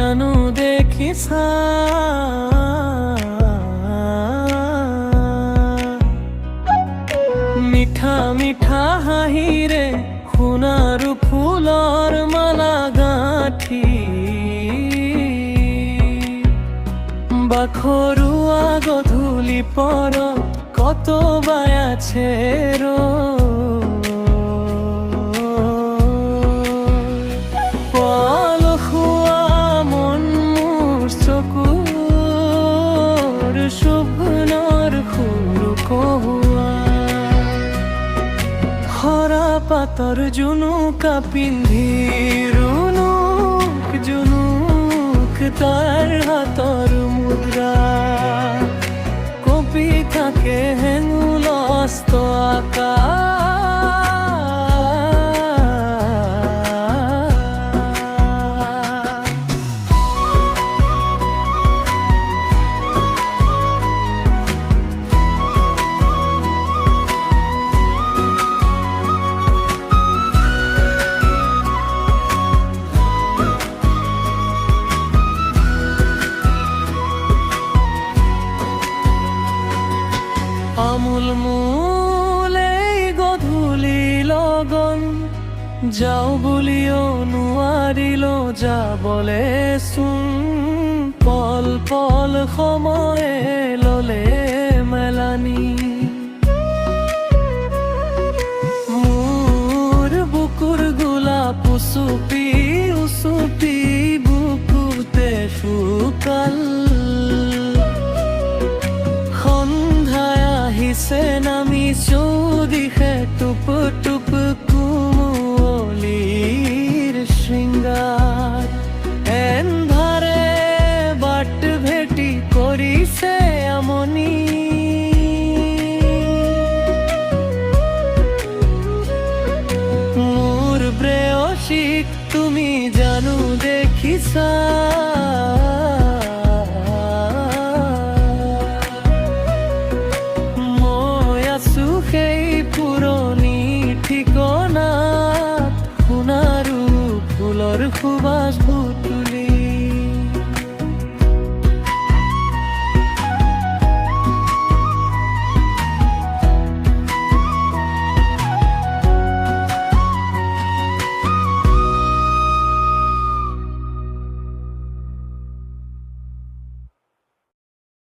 জানো দেখিছা মিঠা মিঠা হাঁহিৰে সোণাৰু ফুলৰ মালা গাঁঠি বাখৰুৱা গধূলি পৰত কত বাই আছে পলসুৱা মন মোৰ চকুৰ সপোনৰ সুৰ কহুৱা হৰা পাতৰ জুনুকা পিন্ধি ৰুণুক জুনুক তাৰ হাতৰ মুদ্ৰা কপি থাকে হেঙুলস্ত আকাশ আমোল মোল এই গধূলি লগন যাও বুলিও নোৱাৰিলো যাবলে চোন পল পল সময়ে ললে মেলানি মোৰ বুকুৰ গোলাপ উচুপি উচুপি বুকুতে শুকাল নামি চৌদিশে টুপ টুপ কুমলিৰ শৃংগাৰ এন্ধাৰে বাট ভেটি কৰিছে আমনি মোৰ প্ৰেয়সীক তুমি জানো দেখিছা